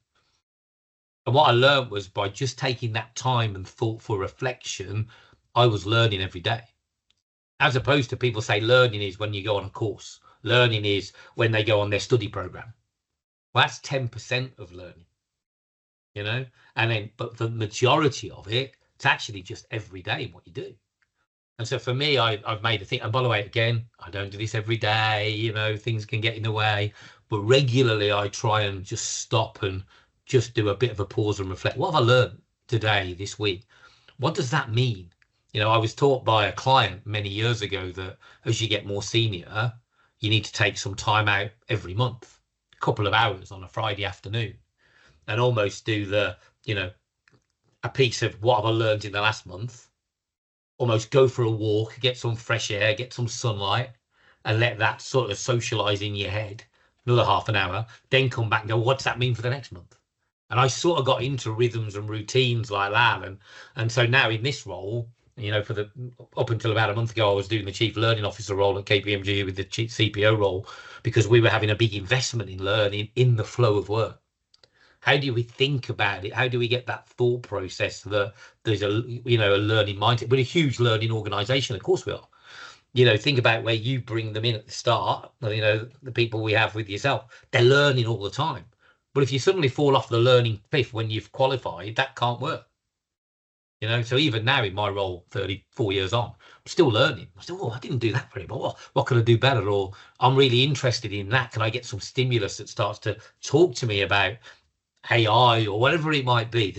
And what I learned was by just taking that time and thoughtful reflection, I was learning every day. As opposed to people say learning is when you go on a course. Learning is when they go on their study program. Well, that's 10% of learning, you know? And then, but the majority of it, it's actually just every day what you do. And so for me, I've made a thing. And by the way, again, I don't do this every day, you know, things can get in the way. But regularly, I try and just stop and just do a bit of a pause and reflect. What have I learned today, this week? What does that mean? You know, I was taught by a client many years ago that as you get more senior, you need to take some time out every month, a couple of hours on a Friday afternoon, and almost do the, you know, a piece of what have I learned in the last month, almost go for a walk, get some fresh air, get some sunlight, and let that sort of socialize in your head, another half an hour, then come back and go, what's that mean for the next month? And I sort of got into rhythms and routines like that. And so now in this role, you know, up until about a month ago, I was doing the chief learning officer role at KPMG with the chief CPO role, because we were having a big investment in learning in the flow of work. How do we think about it? How do we get that thought process that there's a, you know, a learning mindset? We're a huge learning organization, of course we are. You know, think about where you bring them in at the start. You know, the people we have with yourself, they're learning all the time. But if you suddenly fall off the learning cliff when you've qualified, that can't work. You know, so even now in my role, 34 years on, I'm still learning. I still, oh, I didn't do that very well. What can I do better? Or I'm really interested in that. Can I get some stimulus that starts to talk to me about AI or whatever it might be?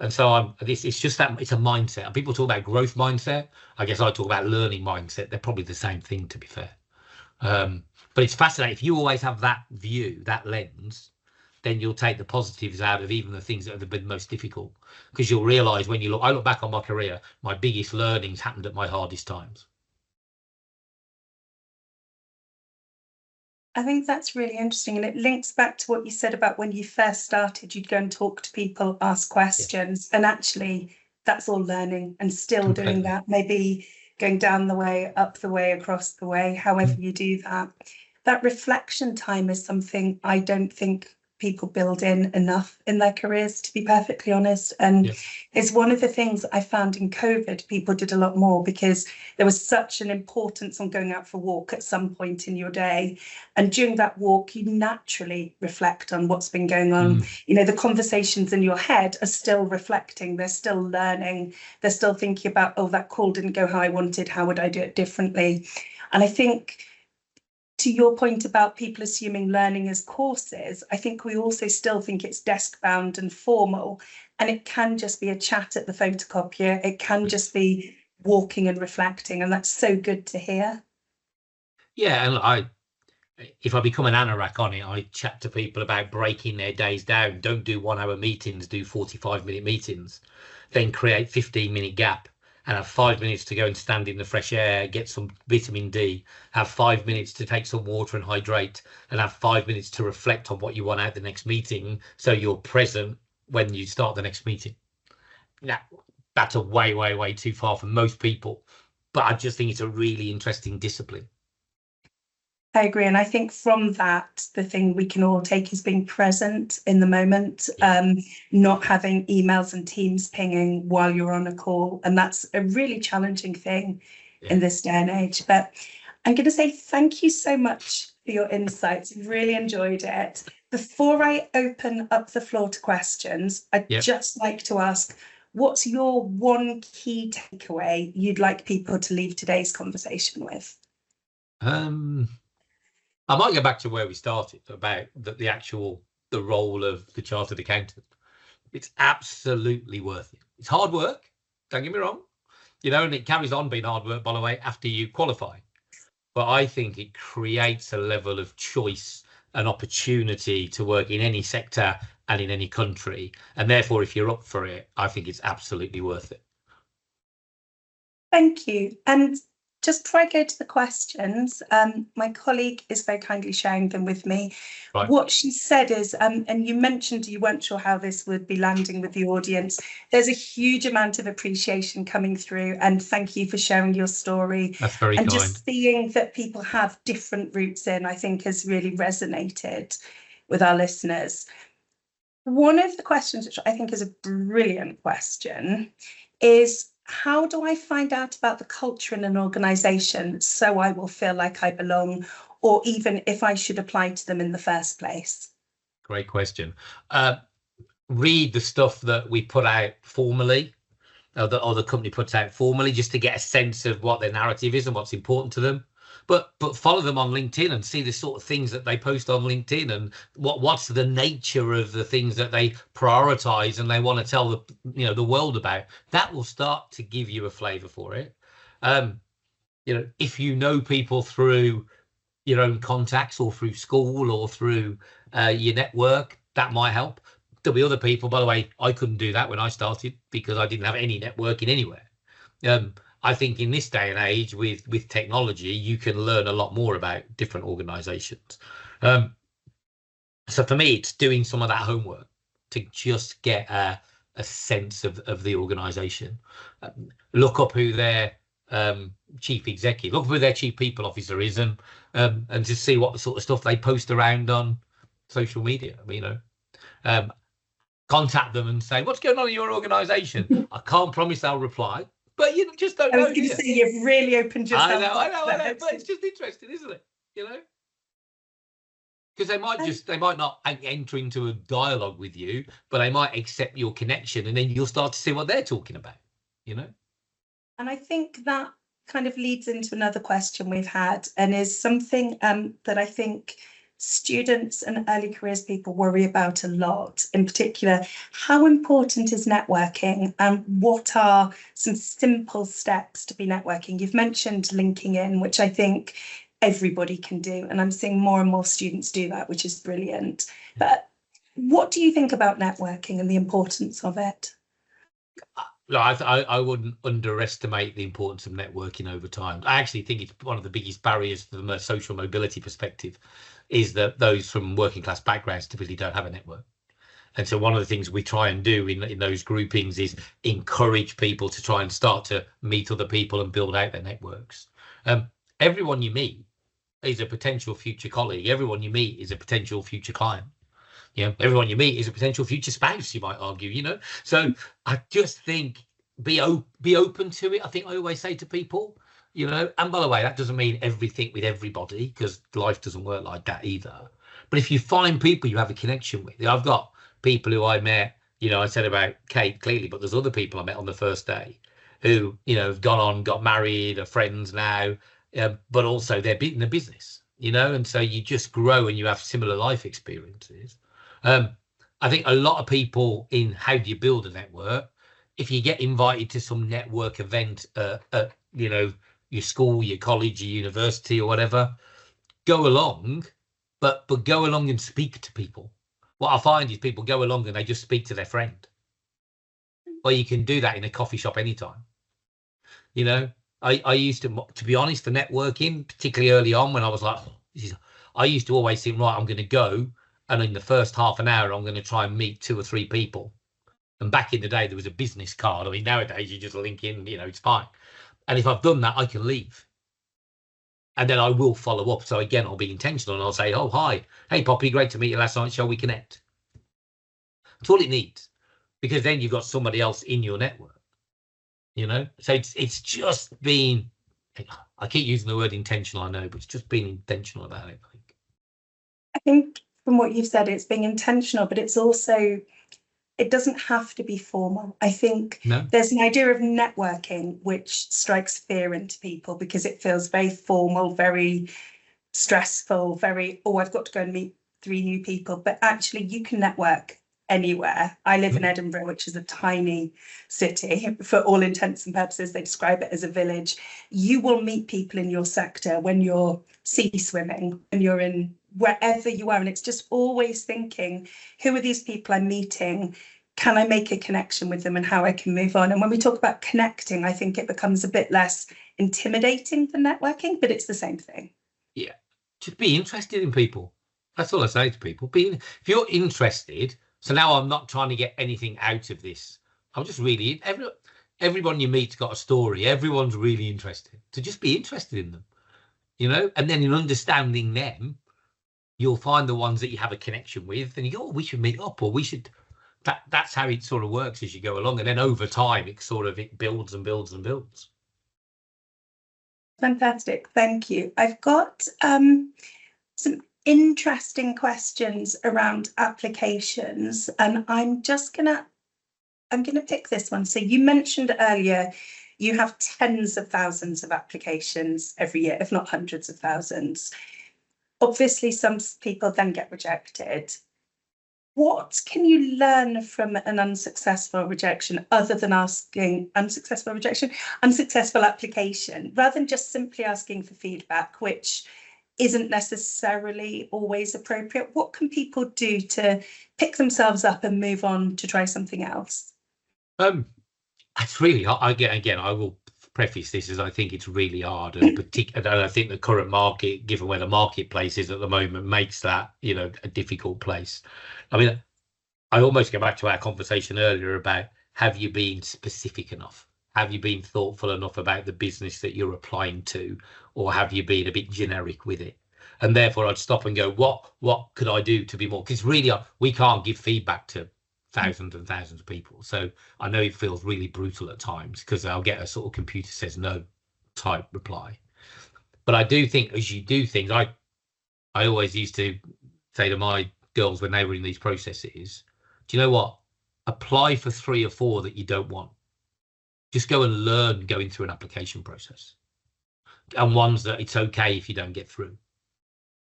And so it's just that it's a mindset. And people talk about growth mindset. I guess I talk about learning mindset. They're probably the same thing, to be fair. But it's fascinating. If you always have that view, that lens, then you'll take the positives out of even the things that have been most difficult, because you'll realize when I look back on my career, my biggest learnings happened at my hardest times. I think that's really interesting, and it links back to what you said about when you first started, you'd go and talk to people, ask questions, and actually that's all learning and still Completely. doing that, maybe going down the way, up the way, across the way, however you do that. That reflection time is something I don't think people build in enough in their careers, to be perfectly honest. And it's one of the things I found in COVID, people did a lot more because there was such an importance on going out for a walk at some point in your day. And during that walk, you naturally reflect on what's been going on. You know, the conversations in your head are still reflecting, they're still learning, they're still thinking about, oh, that call didn't go how I wanted, how would I do it differently? And I think, to your point about people assuming learning as courses, I think we also still think it's desk bound and formal, and it can just be a chat at the photocopier. It can just be walking and reflecting, and that's so good to hear. Yeah, and if I become an anorak on it, I chat to people about breaking their days down. Don't do 1 hour meetings, do 45-minute meetings, then create 15-minute gap and have 5 minutes to go and stand in the fresh air, get some vitamin D, have 5 minutes to take some water and hydrate, and have 5 minutes to reflect on what you want out the next meeting, so you're present when you start the next meeting. Now, that's a way too far for most people, but I just think it's a really interesting discipline. I agree. And I think from that, the thing we can all take is being present in the moment, not having emails and Teams pinging while you're on a call. And that's a really challenging thing in this day and age. But I'm going to say thank you so much for your insights. Really enjoyed it. Before I open up the floor to questions, I'd just like to ask, what's your one key takeaway you'd like people to leave today's conversation with? I might go back to where we started about the role of the chartered accountant. It's absolutely worth it. It's hard work, don't get me wrong, you know, and it carries on being hard work, by the way, after you qualify. But I think it creates a level of choice and opportunity to work in any sector and in any country. And therefore, if you're up for it, I think it's absolutely worth it. Thank you. And just before I go to the questions, my colleague is very kindly sharing them with me. Right. What she said is, and you mentioned you weren't sure how this would be landing with the audience. There's a huge amount of appreciation coming through, and thank you for sharing your story. That's very kind. And just seeing that people have different routes in, I think, has really resonated with our listeners. One of the questions, which I think is a brilliant question, is, how do I find out about the culture in an organisation so I will feel like I belong, or even if I should apply to them in the first place? Great question. Read the stuff that we put out formally. or the company puts out formally, just to get a sense of what their narrative is and what's important to them. But follow them on LinkedIn and see the sort of things that they post on LinkedIn, and what's the nature of the things that they prioritize and they want to tell the world about. That will start to give you a flavor for it. If you know people through your own contacts or through school or through your network, that might help. There'll be other people, by the way, I couldn't do that when I started because I didn't have any networking anywhere. I think in this day and age with technology, you can learn a lot more about different organizations. So for me, it's doing some of that homework to just get a sense of the organization. Look up who their chief executive, look up who their chief people officer is, and just see what sort of stuff they post around on social media. Contact them and say, what's going on in your organization? I can't promise I'll reply, but you just don't know. I was going to say, you've really opened yourself up. I know, but it's just interesting, isn't it? Because they might not enter into a dialogue with you, but they might accept your connection, and then you'll start to see what they're talking about. And I think that kind of leads into another question we've had, and is something that I think students and early careers people worry about a lot. In particular, how important is networking, and what are some simple steps to be networking? You've mentioned linking in, which I think everybody can do, and I'm seeing more and more students do that, which is brilliant. But what do you think about networking and the importance of it? I wouldn't underestimate the importance of networking over time. I actually think it's one of the biggest barriers from a social mobility perspective, is that those from working class backgrounds typically don't have a network. And so one of the things we try and do in those groupings is encourage people to try and start to meet other people and build out their networks. Everyone you meet is a potential future colleague. Everyone you meet is a potential future client. Everyone you meet is a potential future spouse, you might argue, So I just think be open to it. I think I always say to people, and by the way, that doesn't mean everything with everybody, because life doesn't work like that either. But if you find people you have a connection with, I've got people who I met, I said about Kate clearly, but there's other people I met on the first day who, have gone on, got married, are friends now, but also they're in the business, and so you just grow and you have similar life experiences. I think a lot of people in how do you build a network, if you get invited to some network event at your school, your college, your university or whatever, go along, but go along and speak to people. What I find is people go along and they just speak to their friend. Well, you can do that in a coffee shop anytime. I used to be honest, the networking, particularly early on when I was like, I used to always think, right, I'm going to go, and in the first half an hour, I'm going to try and meet 2 or 3 people. And back in the day, there was a business card. Nowadays, you just link in, it's fine. And if I've done that, I can leave. And then I will follow up. So again, I'll be intentional and I'll say, oh, hi. Hey, Poppy, great to meet you last night. Shall we connect? That's all it needs. Because then you've got somebody else in your network. So it's just being, I keep using the word intentional, I know, but it's just being intentional about it, I think from what you've said, it's being intentional, but it's also, it doesn't have to be formal. I think there's an idea of networking which strikes fear into people because it feels very formal, very stressful, I've got to go and meet 3 new people. But actually, you can network anywhere. I live in Edinburgh, which is a tiny city. For all intents and purposes, they describe it as a village. You will meet people in your sector when you're sea swimming, when you're in wherever you are. And it's just always thinking, who are these people I'm meeting? Can I make a connection with them, and how I can move on? And when we talk about connecting, I think it becomes a bit less intimidating than networking, but it's the same thing. Yeah, just be interested in people. That's all I say to people. If you're interested. So now I'm not trying to get anything out of this. I'm just really, everyone you meet's got a story. Everyone's really interested. So just be interested in them, and then in understanding them, you'll find the ones that you have a connection with, and you go, oh, we should meet up, or we should. That's how it sort of works as you go along. And then over time, it builds and builds and builds. Fantastic. Thank you. I've got some interesting questions around applications, and I'm just gonna I'm going to pick this one. So you mentioned earlier you have tens of thousands of applications every year, if not hundreds of thousands. Obviously, some people then get rejected. What can you learn from an unsuccessful rejection other than asking unsuccessful application, rather than just simply asking for feedback, which isn't necessarily always appropriate? What can people do to pick themselves up and move on to try something else? It's really hard. Again, I will preface this as I think it's really hard, and particularly, I think the current market, given where the marketplace is at the moment, makes that, you know, a difficult place. I mean, I almost go back to our conversation earlier about, have you been specific enough? Have you been thoughtful enough about the business that you're applying to, or have you been a bit generic with it? And therefore, I'd stop and go, what could I do to be more? Because really, we can't give feedback to thousands and thousands of people. So I know it feels really brutal at times, because I'll get a sort of computer says no type reply. But I do think as you do things, I always used to say to my girls when they were in these processes, do you know what? Apply for 3 or 4 that you don't want. Just go and learn going through an application process, and ones that it's okay if you don't get through,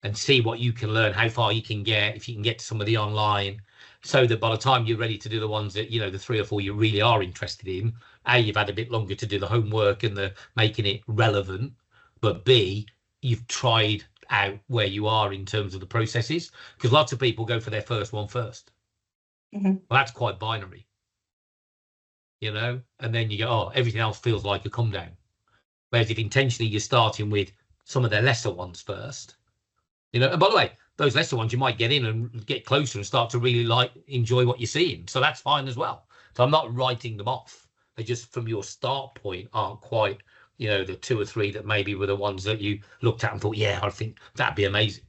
and see what you can learn, how far you can get, if you can get to some of the online, so that by the time you're ready to do the ones that, you know, the 3 or 4 you really are interested in, A, you've had a bit longer to do the homework and the making it relevant, but B, you've tried out where you are in terms of the processes, because lots of people go for their first one first. Well, that's quite binary, you know, and then you go, oh, everything else feels like a come down. Whereas if intentionally you're starting with some of the lesser ones first, you know, and by the way, those lesser ones you might get in and get closer and start to really enjoy what you're seeing. So that's fine as well. So I'm not writing them off. They just, from your start point, aren't quite, you know, the 2 or 3 that maybe were the ones that you looked at and thought, yeah, I think that'd be amazing.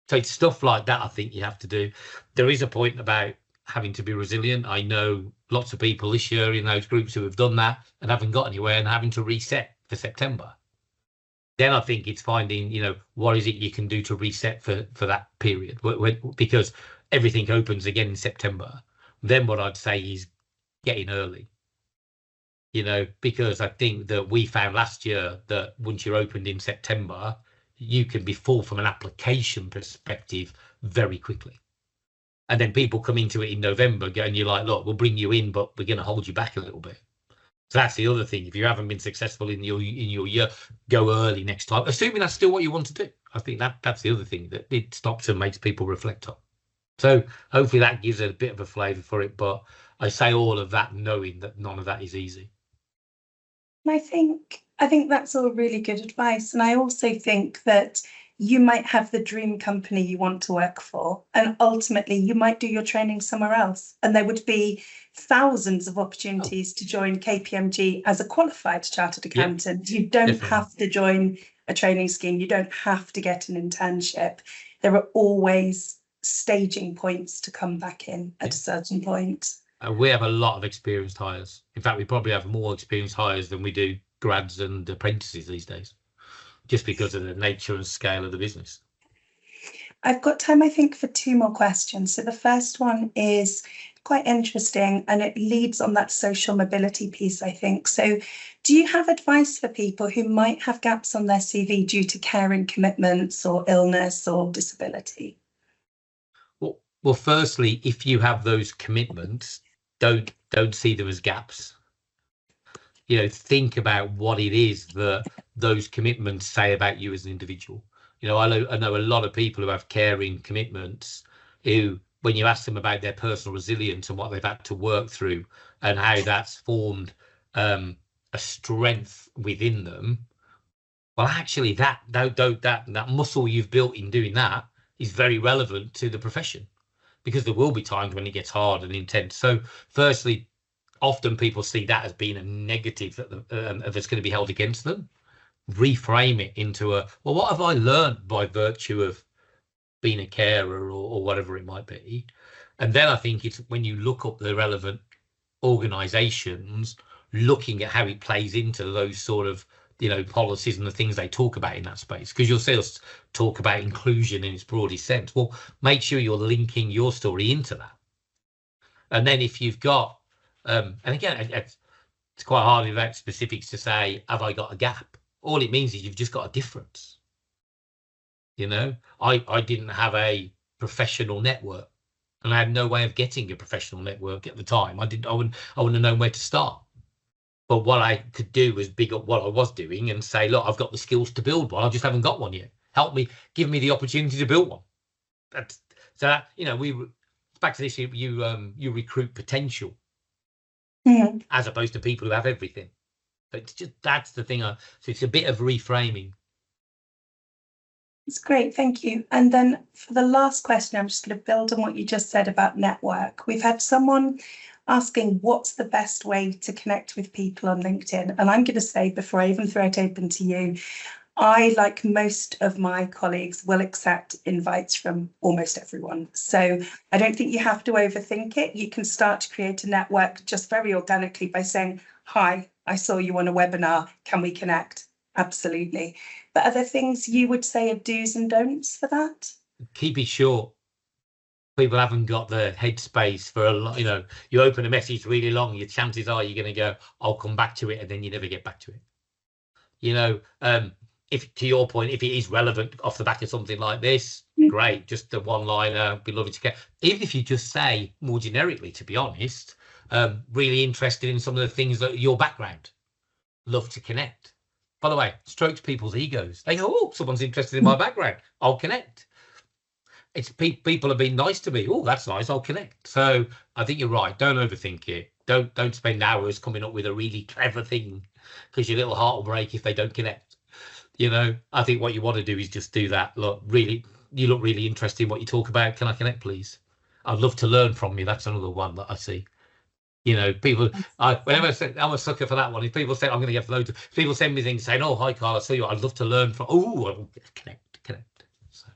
So it's stuff like that I think you have to do. There is a point about having to be resilient. I know lots of people this year in those groups who have done that and haven't got anywhere and having to reset for September. Then I think it's finding, you know, what is it you can do to reset for that period, because everything opens again in September. Then what I'd say is get in early, you know, because I think that we found last year that once you're opened in September, you can be full from an application perspective very quickly. And then people come into it in November going, you're like, look, we'll bring you in, but we're going to hold you back a little bit. So that's the other thing. If you haven't been successful in your year, go early next time, assuming that's still what you want to do. I think that's the other thing that it stops and makes people reflect on. So hopefully that gives it a bit of a flavour for it. But I say all of that knowing that none of that is easy. And I think that's all really good advice. And I also think that you might have the dream company you want to work for, and ultimately you might do your training somewhere else. And there would be thousands of opportunities to join KPMG as a qualified chartered accountant. You don't have to join a training scheme. You don't have to get an internship. There are always staging points to come back in at a certain point. We have a lot of experienced hires. In fact, we probably have more experienced hires than we do grads and apprentices these days, just because of the nature and scale of the business. I've got time, I think, for 2 more questions. So the first one is quite interesting, and it leads on that social mobility piece, I think. So do you have advice for people who might have gaps on their CV due to caring commitments or illness or disability? Well, firstly, if you have those commitments, don't see them as gaps. You know, think about what it is that those commitments say about you as an individual. You know, I know a lot of people who have caring commitments who, when you ask them about their personal resilience and what they've had to work through and how that's formed a strength within them, well, actually, that muscle you've built in doing that is very relevant to the profession, because there will be times when it gets hard and intense. So, firstly, often people see that as being a negative that's going to be held against them. Reframe it into well, what have I learned by virtue of being a carer or whatever it might be? And then I think it's when you look up the relevant organisations, looking at how it plays into those sort of, you know, policies and the things they talk about in that space, because you'll see us talk about inclusion in its broadest sense. Well, make sure you're linking your story into that. And then if you've got And again, it's quite hard without specifics to say, have I got a gap? All it means is you've just got a difference. You know, I didn't have a professional network, and I had no way of getting a professional network at the time. I wouldn't have known where to start. But what I could do was big up what I was doing and say, look, I've got the skills to build one. I just haven't got one yet. Help me, give me the opportunity to build one. You know, back to this, you recruit potential as opposed to people who have everything. But that's the thing. So it's a bit of reframing. It's great, thank you. And then for the last question, I'm just going to build on what you just said about network. We've had someone asking what's the best way to connect with people on LinkedIn. And I'm going to say, before I even throw it open to you, I, like most of my colleagues, will accept invites from almost everyone. So I don't think you have to overthink it. You can start to create a network just very organically by saying, hi, I saw you on a webinar, can we connect? Absolutely. But are there things you would say are do's and don'ts for that? Keep it short. People haven't got the headspace for a lot. You know, you open a message really long, your chances are you're going to go, I'll come back to it, and then you never get back to it. You know, if, to your point, if it is relevant off the back of something like this, great. Just the one liner, be lovely to get. Even if you just say more generically, to be honest, really interested in some of the things that your background, love to connect. By the way, strokes people's egos. They go, oh, someone's interested in my background, I'll connect. It's people have been nice to me. Oh, that's nice, I'll connect. So I think you're right. Don't overthink it. Don't spend hours coming up with a really clever thing, because your little heart will break if they don't connect. You know, I think what you want to do is just do that. Look, really, you look really interested in what you talk about. Can I connect, please? I'd love to learn from you. That's another one that I see. You know, people, whenever I say, I'm a sucker for that one. If people say, I'm going to get loads of people send me things saying, oh, hi, Carl, I saw you. I'd love to learn from, oh, connect. So.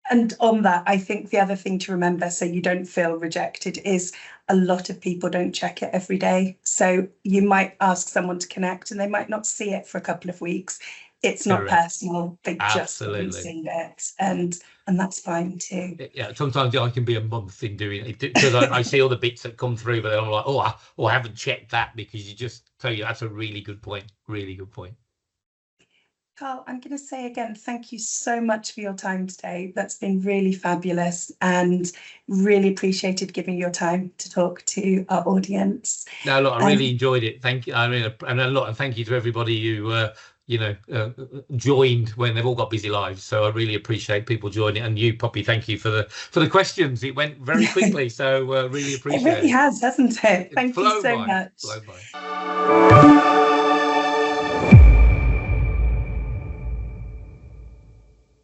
And on that, I think the other thing to remember, so you don't feel rejected, is a lot of people don't check it every day. So you might ask someone to connect and they might not see it for a couple of weeks. It's not personal. They just haven't seen it, and that's fine too. Yeah, sometimes I can be a month in doing it because I see all the bits that come through, but then I'm like, I haven't checked that, because you just tell you that's a really good point. Really good point. Carl, I'm going to say again, thank you so much for your time today. That's been really fabulous, and really appreciated giving your time to talk to our audience. No, look, I really enjoyed it. Thank you. I mean, and thank you to everybody who joined when they've all got busy lives. So I really appreciate people joining, and you, Poppy, thank you for the questions. It went very quickly, so really appreciate it. It really has, hasn't it? Thank you so much. Flown by.